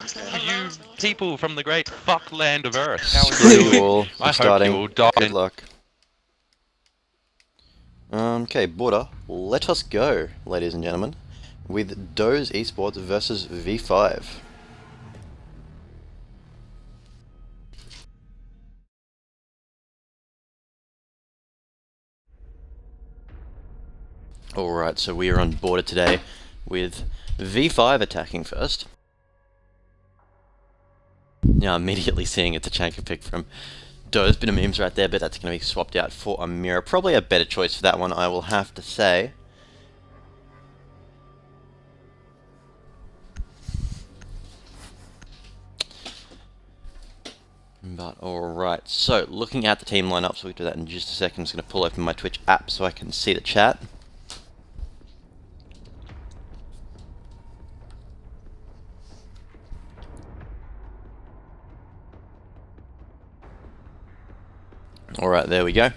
You people from the great fuck land of Earth, how are Screw you you doing? all. I Starting. hope you all die. Good luck. Okay, border. Let us go, ladies and gentlemen, with DoZe Esports versus V5. Alright, so we are on border today with V5 attacking first. Now immediately seeing it's a Chanka pick from DoZe, bit of memes right there, but that's going to be swapped out for a mirror. Probably a better choice for that one, I will have to say. But alright, so looking at the team lineups, we'll do that in just a second. I'm just going to pull open my Twitch app so I can see the chat. Alright, there we go.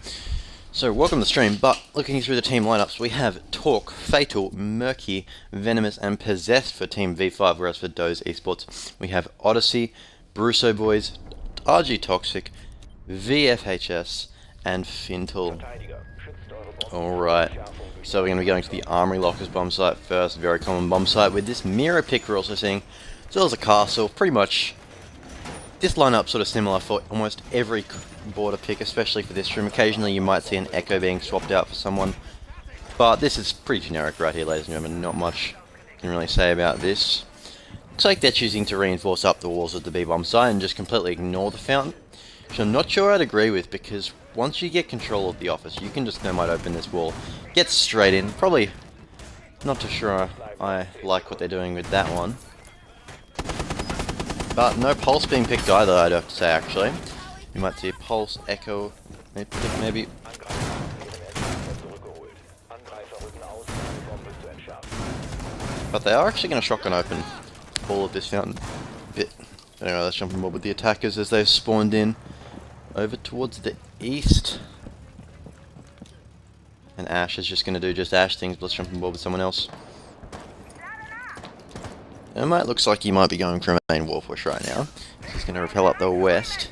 So, welcome to the stream, but looking through the team lineups, we have Talk, Fatal, Murki, Venomous, and Possessed for Team V5, whereas for DoZe Esports, we have Odyssey, Brusso Boys, RG Toxic, VFHS, and Fintal. Alright, so we're going to be going to the Armory Lockers bomb site first, very common bomb site, with this mirror pick we're also seeing, as well as a castle, pretty much. This lineup sort of similar for almost every border pick, especially for this stream. Occasionally you might see an Echo being swapped out for someone, but this is pretty generic right here, ladies and gentlemen. Not much I can really say about this. Looks like they're choosing to reinforce up the walls of the B-bomb site and just completely ignore the fountain, which I'm not sure I'd agree with, because once you get control of the office, you can just thermite open this wall, get straight in. Probably not too sure I like what they're doing with that one. But no pulse being picked either, I'd have to say, actually. You might see a pulse, echo, maybe. But they are actually going to shotgun open all of this fountain bit. Anyway, let's jump on board with the attackers as they've spawned in over towards the east. And Ash is just going to do just Ash things, but let's jump on board with someone else. It looks like he might be going for a main wall push right now. He's going to repel up the west.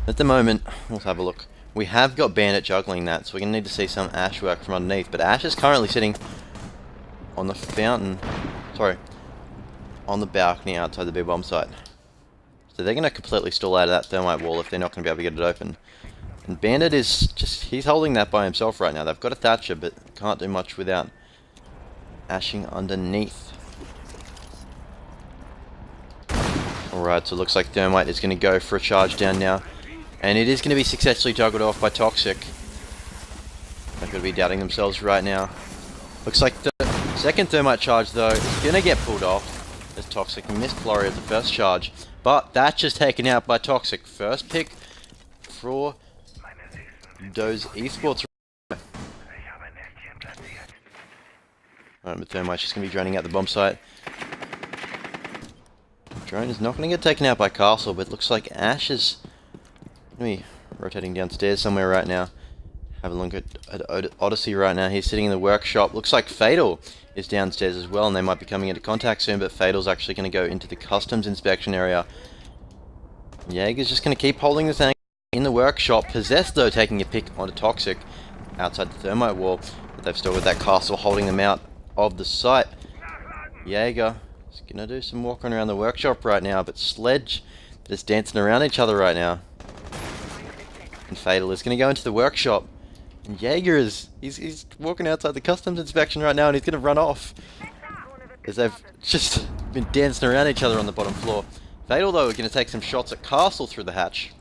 At the moment, let's have a look. We have got Bandit juggling that, so we're going to need to see some Ash work from underneath. But Ash is currently sitting on the fountain, on the balcony outside the big bomb site. So they're going to completely stall out of that thermite wall if they're not going to be able to get it open. And Bandit is just, he's holding that by himself right now. They've got a Thatcher, but can't do much without ashing underneath. Alright, so it looks like Thermite is going to go for a charge down now. And it is going to be successfully juggled off by Toxic. They're going to be doubting themselves right now. Looks like the second Thermite charge, though, is going to get pulled off as Toxic missed flurry of the first charge. But that's just taken out by Toxic. First pick for DoZe Esports. Alright, but Thermite's just going to be draining out the bomb site. Drone is not going to get taken out by Castle, but it looks like Ash is going to be rotating downstairs somewhere right now. Have a look at Odyssey right now. He's sitting in the workshop. Looks like Fatal is downstairs as well, and they might be coming into contact soon, but Fatal's actually going to go into the customs inspection area. Jaeger's just going to keep holding the thing in the workshop. Possessed, though, taking a pick onto Toxic outside the thermite wall, but they've still got that Castle holding them out of the site. Jaeger is going to do some walking around the workshop right now, but Sledge just dancing around each other right now. And Fatal is going to go into the workshop. And Jaeger is, he's walking outside the customs inspection right now, and he's going to run off. As they've just been dancing around each other on the bottom floor. Fatal, though, is going to take some shots at Castle through the hatch.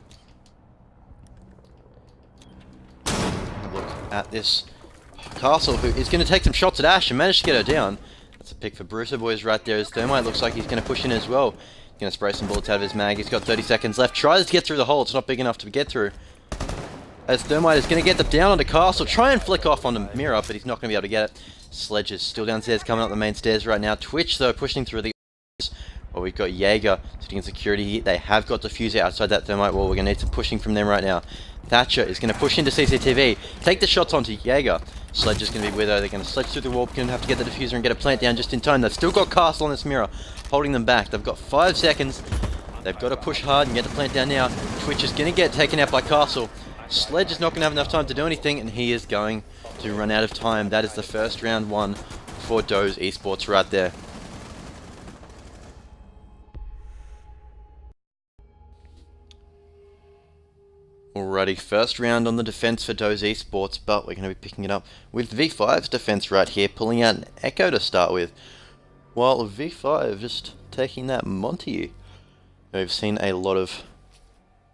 Look at this Castle, who is going to take some shots at Ash and manage to get her down. That's a pick for Brusso Boys right there, as Thermite looks like he's going to push in as well. He's going to spray some bullets out of his mag. He's got 30 seconds left. Tries to get through the hole. It's not big enough to get through. As Thermite is going to get them down onto Castle. Try and flick off on the mirror, but he's not going to be able to get it. Sledge is still downstairs, coming up the main stairs right now. Twitch, though, pushing through the... Well, we've got Jaeger sitting in security. They have got Diffuser outside that Thermite wall. We're going to need some pushing from them right now. Thatcher is going to push into CCTV. Take the shots onto Jaeger. Sledge is going to be with her. They're going to sledge through the wall. Going to have to get the diffuser and get a plant down just in time. They've still got Castle on this mirror, holding them back. They've got 5 seconds. They've got to push hard and get the plant down now. Twitch is going to get taken out by Castle. Sledge is not going to have enough time to do anything, and he is going to run out of time. That is the first round won for DoZe Esports right there. Alrighty, first round on the defense for DoZe Esports, but we're going to be picking it up with V5's defense right here, pulling out an Echo to start with, while V5 just taking that Monty. We've seen a lot of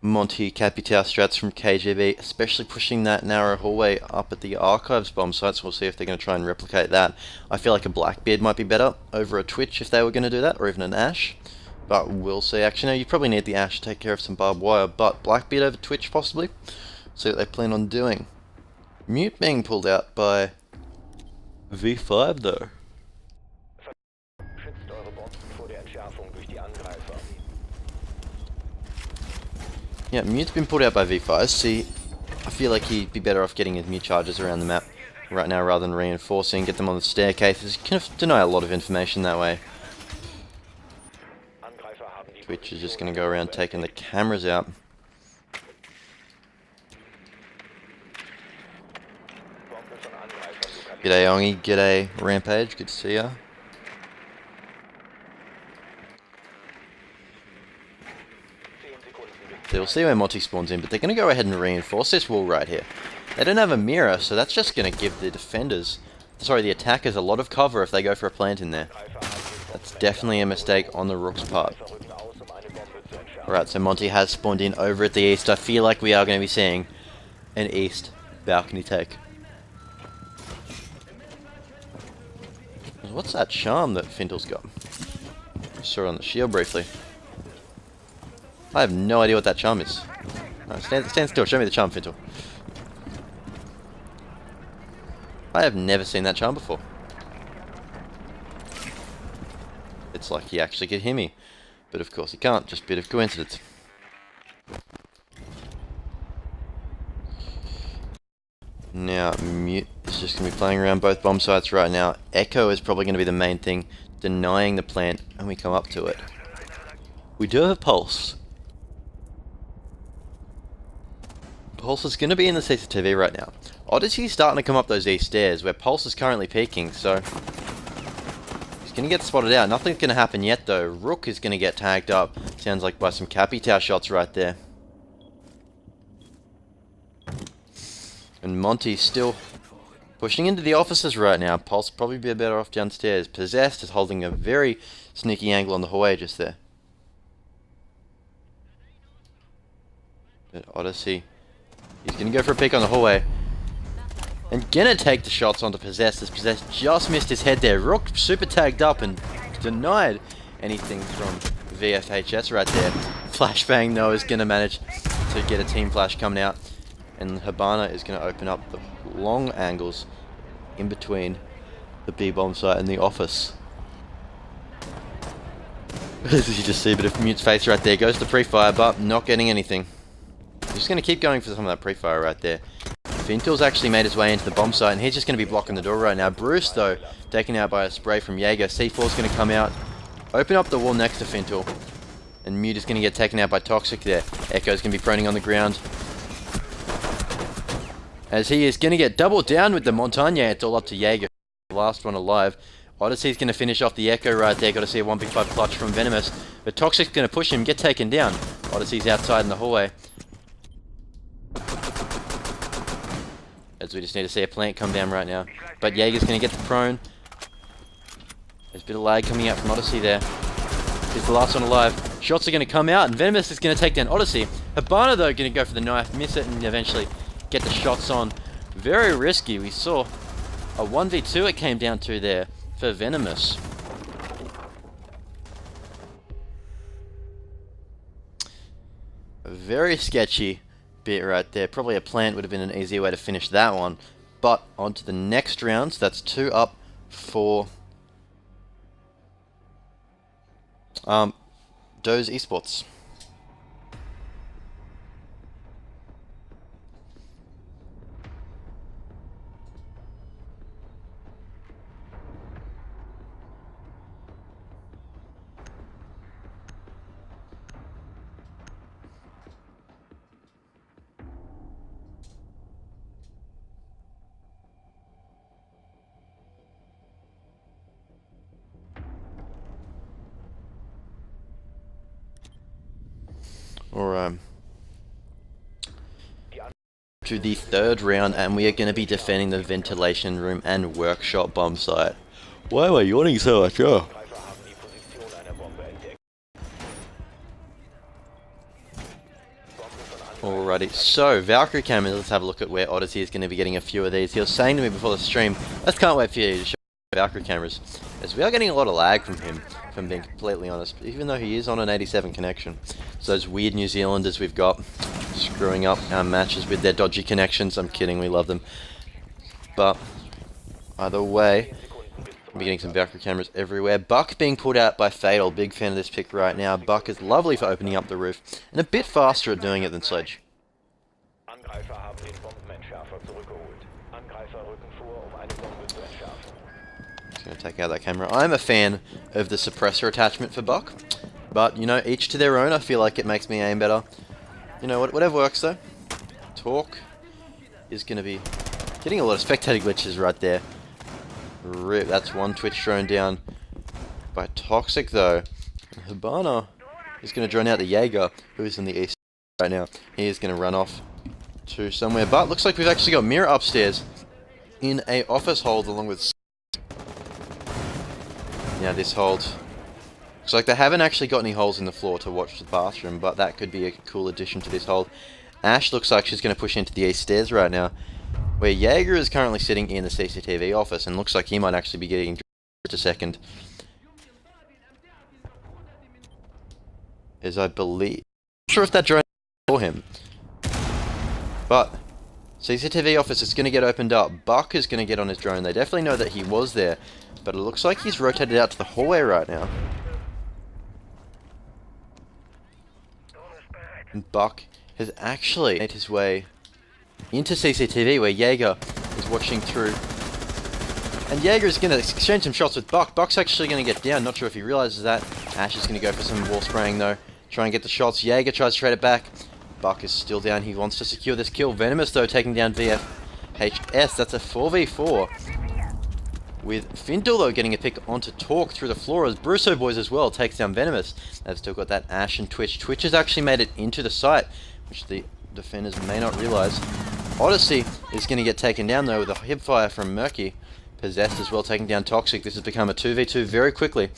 Monty Capitao strats from KGB, especially pushing that narrow hallway up at the Archives bomb sites. We'll see if they're going to try and replicate that. I feel like a Blackbeard might be better over a Twitch if they were going to do that, or even an Ash. But we'll see. Actually, no, you probably need the Ash to take care of some barbed wire, but Blackbeard over Twitch possibly. See what they plan on doing. Mute being pulled out by V5 though. Yeah, Mute's been pulled out by V5. See, I feel like he'd be better off getting his Mute charges around the map right now rather than reinforcing, get them on the staircases. You can deny a lot of information that way. Twitch is just going to go around taking the cameras out. G'day Ongi, g'day Rampage, good to see ya. So we'll see where Monty spawns in, but they're going to go ahead and reinforce this wall right here. They don't have a mirror, so that's just going to give the defenders, sorry, the attackers a lot of cover if they go for a plant in there. That's definitely a mistake on the Rook's part. Alright, so Monty has spawned in over at the east. I feel like we are going to be seeing an east balcony take. What's that charm that Fintel's got? I saw it on the shield briefly. I have no idea what that charm is. No, stand still, show me the charm, Fintel. I have never seen that charm before. It's like he actually could hear me. But of course he can't, just a bit of coincidence. Now, Mute is just going to be playing around both bomb sites right now. Echo is probably going to be the main thing, denying the plant, and we come up to it. We do have Pulse. Pulse is going to be in the CCTV right now. Odyssey is starting to come up those east stairs, where Pulse is currently peeking, so he's going to get spotted out. Nothing's going to happen yet, though. Rook is going to get tagged up. Sounds like by some Capitao shots right there. And Monty's still pushing into the offices right now. Pulse will probably be better off downstairs. Possessed is holding a very sneaky angle on the hallway just there. But Odyssey, he's going to go for a peek on the hallway. And gonna take the shots onto Possessed, as Possessed just missed his head there. Rook super tagged up and denied anything from VFHS right there. Flashbang though is gonna manage to get a team flash coming out. And Habana is gonna open up the long angles in between the B-bomb site and the office. As you just see a bit of Mute's face right there. Goes to pre-fire, but not getting anything. He's just gonna keep going for some of that pre-fire right there. Fintel's actually made his way into the bomb site, and he's just going to be blocking the door right now. Bruce, though, taken out by a spray from Jaeger. C4's going to come out, open up the wall next to Fintel, and Mute is going to get taken out by Toxic there. Echo's going to be proning on the ground, as he is going to get doubled down with the Montagne. It's all up to Jaeger, the last one alive. Odyssey's going to finish off the Echo right there. Got to see a 1v5 clutch from Venomous, but Toxic's going to push him, get taken down. Odyssey's outside in the hallway. As we just need to see a plant come down right now. But Jaeger's going to get the prone. There's a bit of lag coming out from Odyssey there. He's the last one alive. Shots are going to come out, and Venomous is going to take down Odyssey. Habana, though, going to go for the knife, miss it, and eventually get the shots on. Very risky. We saw a 1v2 it came down to there for Venomous. Very sketchy bit right there. Probably a plant would have been an easier way to finish that one. But on to the next round. So that's 2 up for DoZe Esports. or to the third round, and we are going to be defending the ventilation room and workshop bomb site. Why am I yawning so much? Oh. Alrighty, so Valkyrie cameras, let's have a look at where Odyssey is going to be getting a few of these. He was saying to me before the stream, I can't wait for you to show Valkyrie cameras, as we are getting a lot of lag from him, if I'm being completely honest, even though he is on an 87 connection. So those weird New Zealanders we've got, screwing up our matches with their dodgy connections. I'm kidding, we love them. But, either way, we're getting some Valkyrie cameras everywhere. Buck being pulled out by Fatal, big fan of this pick right now. Buck is lovely for opening up the roof, and a bit faster at doing it than Sledge. Just going to take out that camera. I'm a fan of the suppressor attachment for Buck, but, you know, each to their own. I feel like it makes me aim better. You know, whatever works though. Talk is going to be getting a lot of spectator glitches right there. Rip, that's one Twitch drone down by Toxic though. Hibana is going to drone out the Jaeger, who is in the east right now. He is going to run off to somewhere, but looks like we've actually got Mira upstairs in a office hold along with... Now this hold, looks like they haven't actually got any holes in the floor to watch the bathroom, but that could be a cool addition to this hold. Ash looks like she's going to push into the east stairs right now, where Jaeger is currently sitting in the CCTV office, and looks like he might actually be getting to second. As I believe... I'm not sure if that drone for him. But, CCTV office is going to get opened up. Buck is going to get on his drone. They definitely know that he was there, but it looks like he's rotated out to the hallway right now. And Buck has actually made his way into CCTV, where Jaeger is watching through. And Jaeger is going to exchange some shots with Buck. Buck's actually going to get down, not sure if he realizes that. Ash is going to go for some wall spraying though. Try and get the shots. Jaeger tries to trade it back. Buck is still down, he wants to secure this kill. Venomous though taking down VFHS, that's a 4v4. With Findle though getting a pick onto Talk through the floor, as Brusso Boys as well takes down Venomous. They've still got that Ash and Twitch. Twitch has actually made it into the site, which the defenders may not realize. Odyssey is going to get taken down though with a hipfire from Murki. Possessed as well taking down Toxic. This has become a 2v2 very quickly.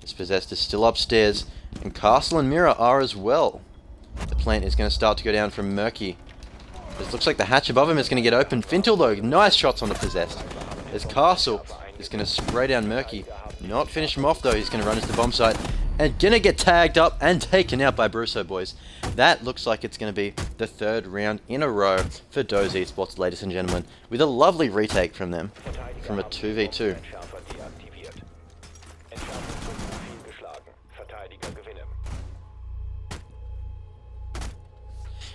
This Possessed is still upstairs, and Castle and Mira are as well. The plant is going to start to go down from Murki. It looks like the hatch above him is going to get open. Fintel though, nice shots on the Possessed. As Castle is going to spray down Murki. Not finish him off though, he's going to run into the bomb site. And going to get tagged up and taken out by Brusso Boys. That looks like it's going to be the third round in a row for DoZe Esports, ladies and gentlemen. With a lovely retake from them, from a 2v2.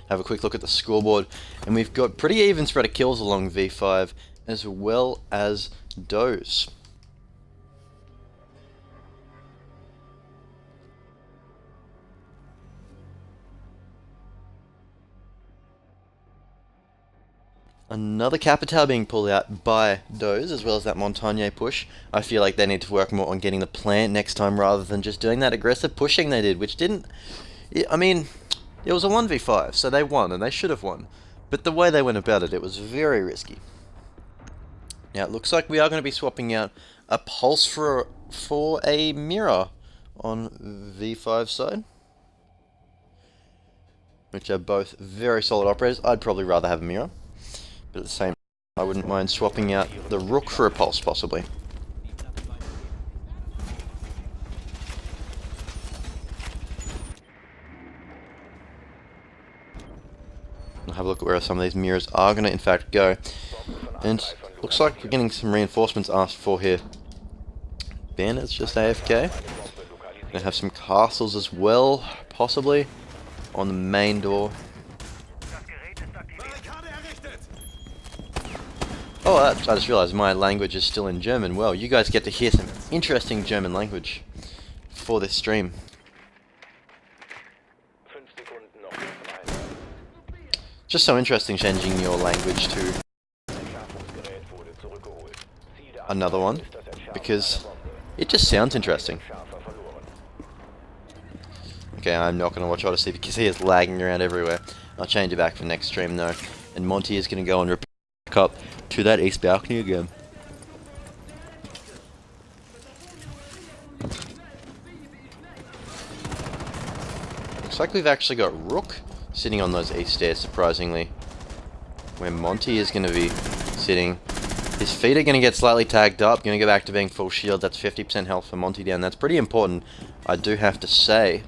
Have a quick look at the scoreboard, and we've got pretty even spread of kills along V5 as well as DoZe. Another Capital being pulled out by DoZe, as well as that Montagne push. I feel like they need to work more on getting the plant next time rather than just doing that aggressive pushing they did, which didn't... I mean... It was a 1v5, so they won, and they should have won. But the way they went about it, it was very risky. Now, it looks like we are going to be swapping out a Pulse for a Mirror on V5 side. Which are both very solid operators. I'd probably rather have a Mirror. But at the same time, I wouldn't mind swapping out the Rook for a Pulse, possibly. Have a look at where some of these mirrors are going to in fact go. And looks like we're getting some reinforcements asked for here. Banner's just AFK. Gonna have some castles as well, possibly, on the main door. Oh, I just realized my language is still in German. Well, you guys get to hear some interesting German language for this stream. Just so interesting changing your language to another one, because it just sounds interesting. Okay, Okay, I'm not going to watch Odyssey because he is lagging around everywhere. I'll change it back for next stream though. And Monty is going to go and repair up to that east balcony again. Looks like we've actually got Rook sitting on those east stairs, surprisingly. Where Monty is going to be sitting. His feet are going to get slightly tagged up, going to go back to being full shield. That's 50% health for Monty down. That's pretty important, I do have to say.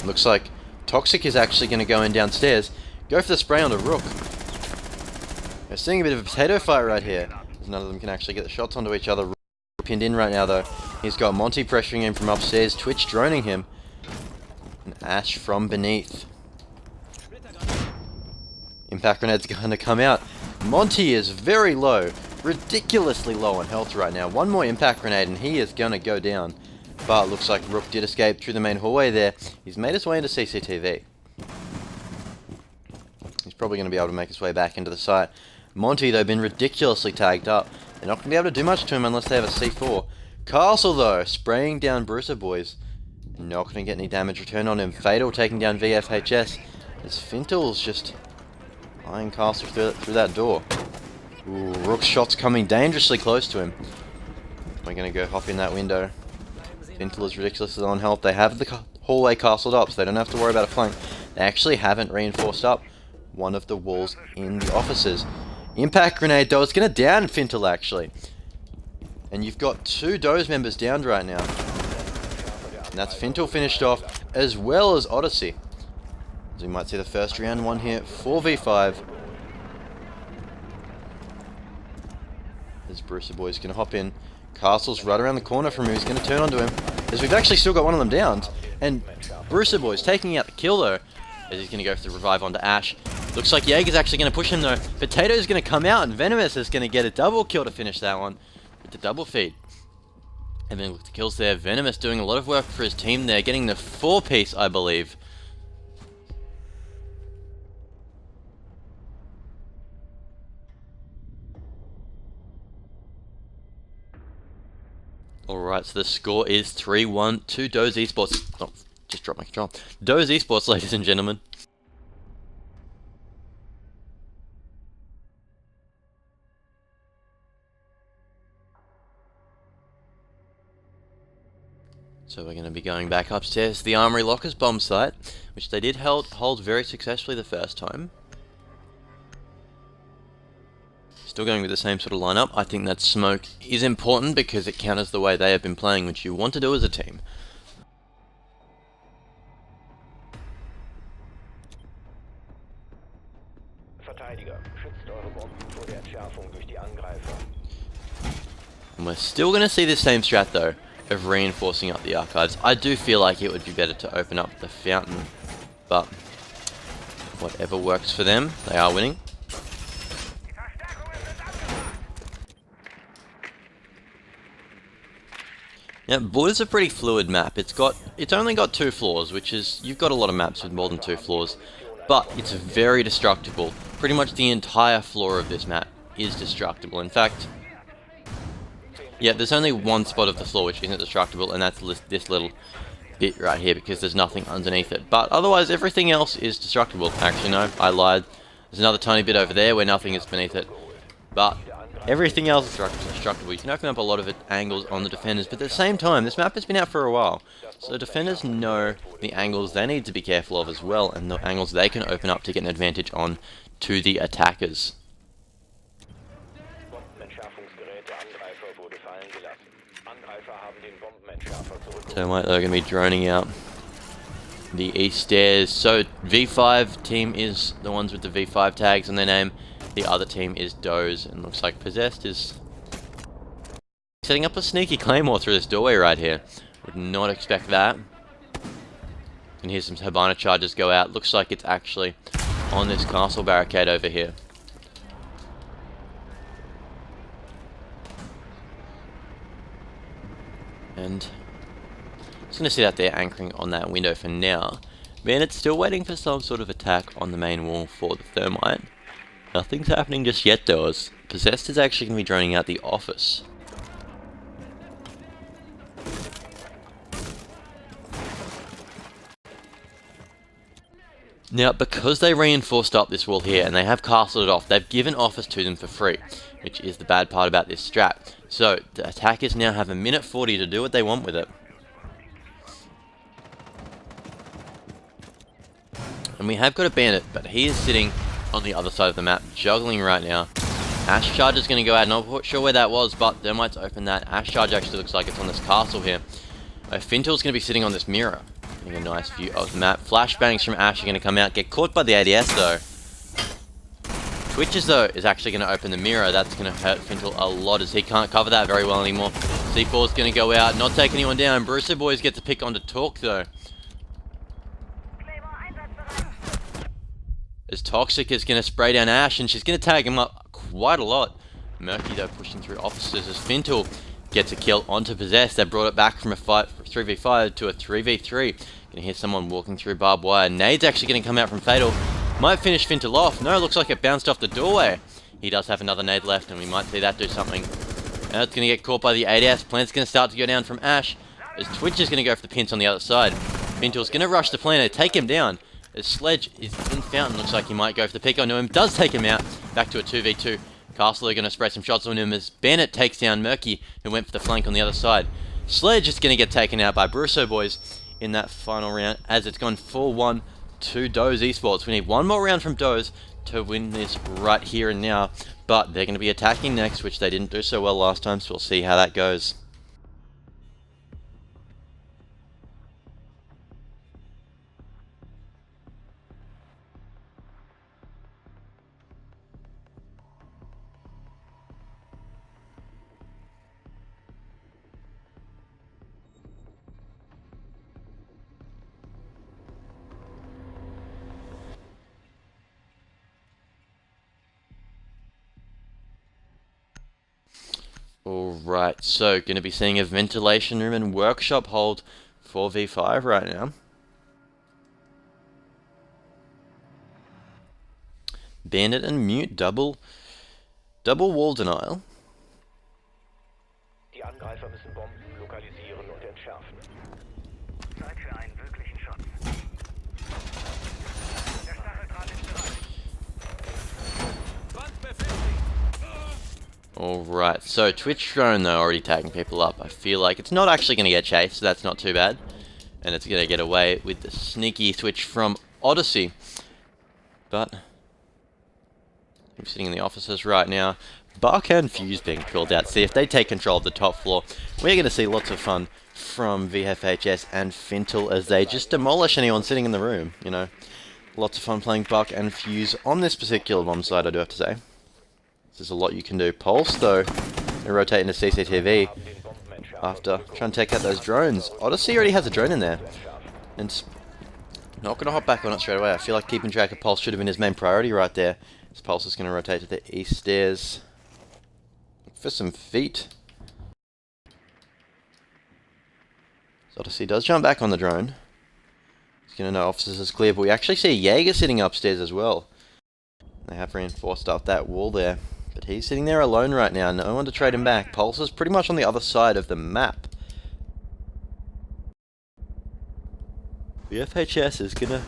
Looks like Toxic is actually going to go in downstairs. Go for the spray on the Rook. We're seeing a bit of a potato fight right here. None of them can actually get the shots onto each other. Rook pinned in right now though. He's got Monty pressuring him from upstairs. Twitch droning him. And Ash from beneath. Impact Grenade's going to come out. Monty is very low, ridiculously low on health right now. One more Impact Grenade and he is going to go down. But looks like Rook did escape through the main hallway there. He's made his way into CCTV. He's probably going to be able to make his way back into the site. Monty, though, been ridiculously tagged up. They're not going to be able to do much to him unless they have a C4. Castle, though, spraying down Bruiser Boys. Not going to get any damage returned on him. Fatal taking down VFHS. As Fintal's just eyeing Castle through that door. Ooh, Rook's shot's coming dangerously close to him. We're going to go hop in that window. Fintal is ridiculously low on health. They have the hallway castled up, so they don't have to worry about a flank. They actually haven't reinforced up one of the walls in the offices. Impact Grenade, though, it's going to down Fintal, actually. And you've got 2 DoZe members downed right now. And that's Fintal finished off, as well as Odyssey. So we might see the first round one here, 4v5. As Bruiser Boy's going to hop in. Castle's right around the corner from him, he's going to turn onto him. As we've actually still got one of them downed. And Bruiser Boy's taking out the kill, though. As he's going to go for the revive onto Ash. Looks like Jaeger's actually going to push him, though. Potato's going to come out, and Venomous is going to get a double kill to finish that one. With the double feed. And then look at the kills there. Venomous doing a lot of work for his team there. Getting the 4-piece, I believe. Alright, so the score is 3-1 to DoZe Esports. Oh, just dropped my control. DoZe Esports, ladies and gentlemen. So we're going to be going back upstairs to the Armory Lockers bomb site, which they did hold very successfully the first time. Still going with the same sort of lineup. I think that smoke is important because it counters the way they have been playing, which you want to do as a team. And we're still going to see the same strat though, of reinforcing up the archives. I do feel like it would be better to open up the fountain, but whatever works for them, they are winning. Now, Blood is a pretty fluid map. It's only got 2 floors, which is, you've got a lot of maps with more than 2 floors, but it's very destructible. Pretty much the entire floor of this map is destructible. In fact, yeah, there's only one spot of the floor which isn't destructible, and that's this little bit right here, because there's nothing underneath it. But otherwise, everything else is destructible. Actually, no, I lied. There's another tiny bit over there where nothing is beneath it. But everything else is destructible. You can open up a lot of angles on the defenders, but at the same time, this map has been out for a while. So defenders know the angles they need to be careful of as well, and the angles they can open up to get an advantage on to the attackers. So they're going to be droning out the east stairs. So V5 team is the ones with the V5 tags on their name. The other team is DoZe, and looks like Possessed is setting up a sneaky claymore through this doorway right here. Would not expect that. And here's some Hibana charges go out. Looks like it's actually on this castle barricade over here. And just going to sit out there anchoring on that window for now. Bandit's still waiting for some sort of attack on the main wall for the thermite. Nothing's happening just yet though, as Possessed is actually going to be droning out the office. Now, because they reinforced up this wall here and they have castled it off, they've given office to them for free, which is the bad part about this strat. So, the attackers now have a minute 40 to do what they want with it. And we have got a bandit, but he is sitting on the other side of the map, juggling right now. Ash Charge is going to go out, not quite sure where that was, but Thermite's open that. Ash Charge actually looks like it's on this castle here. Fintel's going to be sitting on this mirror. Getting a nice view of the map. Flashbangs from Ash are going to come out, get caught by the ADS though. Twitches though is actually going to open the mirror. That's going to hurt Fintel a lot as he can't cover that very well anymore. C4 is going to go out, not take anyone down. Bruiser Boys get to pick on to Talk though. As Toxic is going to spray down Ash and she's going to tag him up quite a lot. Murki though pushing through officers as Fintel gets a kill onto Possess. They brought it back from a 3v5 to a 3v3. Gonna hear someone walking through barbed wire. Nade's actually gonna come out from Fatal. Might finish Fintel off. No, looks like it bounced off the doorway. He does have another nade left and we might see that do something. Now it's gonna get caught by the ADS. Plant's gonna start to go down from Ash. As Twitch is gonna go for the pinch on the other side. Fintel's gonna rush the Plant, take him down. As Sledge is in Fountain, looks like he might go for the pick onto him. Does take him out. Back to a 2v2. Castle are going to spray some shots on him as Bandit takes down Murki, who went for the flank on the other side. Sledge is going to get taken out by Brusso Boys in that final round, as it's gone 4-1 to DoZe Esports. We need one more round from DoZe to win this right here and now, but they're going to be attacking next, which they didn't do so well last time, so we'll see how that goes. Alright, so going to be seeing a ventilation room and workshop hold 4v5 right now. Bandit and Mute double wall denial. Die Angreifer müssen Bomben lokalisieren und entschärfen. Zeit für einen wirklichen Schutz. Der Stacheldraht ist bereit. Wand befestigt. Alright, so Twitch drone though already tagging people up. I feel like it's not actually going to get chased, so that's not too bad. And it's going to get away with the sneaky switch from Odyssey. But I'm sitting in the offices right now. Buck and Fuse being called out. See if they take control of the top floor. We're going to see lots of fun from VFHS and Fintel as they just demolish anyone sitting in the room. You know, lots of fun playing Buck and Fuse on this particular bomb site, I do have to say. There's a lot you can do. Pulse, though, they rotate into CCTV after trying to take out those drones. Odyssey already has a drone in there. And not going to hop back on it straight away. I feel like keeping track of Pulse should have been his main priority right there. This Pulse is going to rotate to the east stairs. Look for some feet. So Odyssey does jump back on the drone. He's going to know officers is clear, but we actually see a Jaeger sitting upstairs as well. They have reinforced up that wall there. But he's sitting there alone right now, no one to trade him back. Pulse is pretty much on the other side of the map. The FHS is going to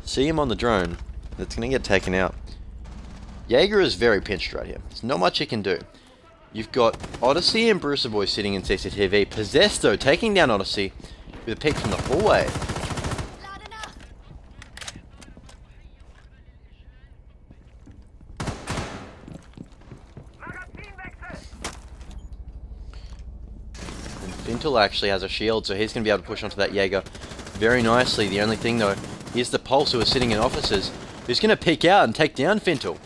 see him on the drone. That's going to get taken out. Jaeger is very pinched right here. There's not much he can do. You've got Odyssey and Bruiser Boy sitting in CCTV. Possessed though, taking down Odyssey with a peek from the hallway. Fintel actually has a shield, so he's going to be able to push onto that Jaeger very nicely. The only thing, though, is the Pulse, who is sitting in officers, who's going to peek out and take down Fintel.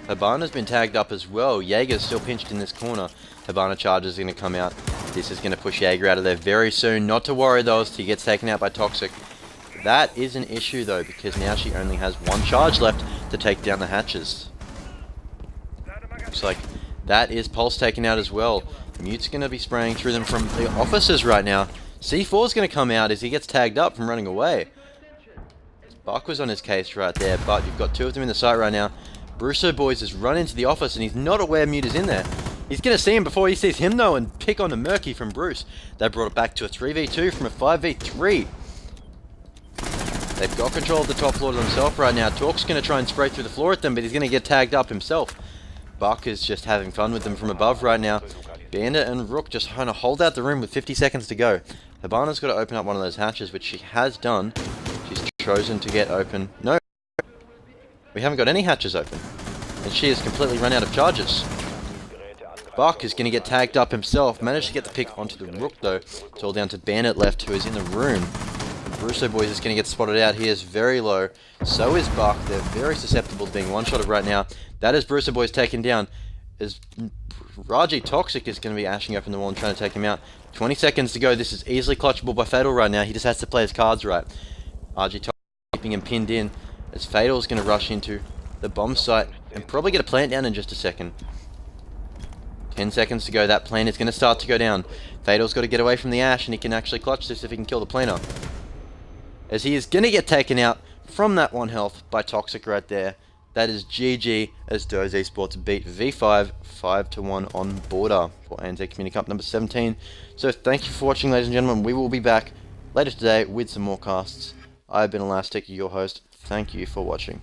Habana's been tagged up as well. Jaeger's still pinched in this corner. Habana Charge is going to come out. This is going to push Jaeger out of there very soon. Not to worry, though, as he gets taken out by Toxic. That is an issue, though, because now she only has one charge left to take down the hatches. Looks like that is Pulse taken out as well. Mute's going to be spraying through them from the officers right now. C4's going to come out as he gets tagged up from running away. Buck was on his case right there, but you've got two of them in the site right now. Brusso Boys has run into the office and he's not aware Mute is in there. He's going to see him before he sees him though and pick on the Murki from Bruce. They brought it back to a 3v2 from a 5v3. They've got control of the top floor to themselves right now. Torque's going to try and spray through the floor at them, but he's going to get tagged up himself. Buck is just having fun with them from above right now. Bandit and Rook just trying to hold out the room with 50 seconds to go. Habana's got to open up one of those hatches, which she has done. She's chosen to get open. No, we haven't got any hatches open. And she has completely run out of charges. Buck is going to get tagged up himself. Managed to get the pick onto the Rook though. It's all down to Bandit left, who is in the room. Russo Boys is going to get spotted out. He is very low. So is Buck. They're very susceptible to being one-shotted right now. That is Russo Boys taken down. As Raji Toxic is going to be ashing up in the wall and trying to take him out. 20 seconds to go. This is easily clutchable by Fatal right now. He just has to play his cards right. RG Toxic keeping him pinned in. As Fatal is going to rush into the bomb site and probably get a plant down in just a second. 10 seconds to go. That plant is going to start to go down. Fatal's got to get away from the ash and he can actually clutch this if he can kill the planter. As he is going to get taken out from that 1 health by Toxic right there. That is GG as DoZe Esports beat V5 5-1 on border for ANZ Community Cup number 17. So thank you for watching, ladies and gentlemen. We will be back later today with some more casts. I've been Elastic, your host. Thank you for watching.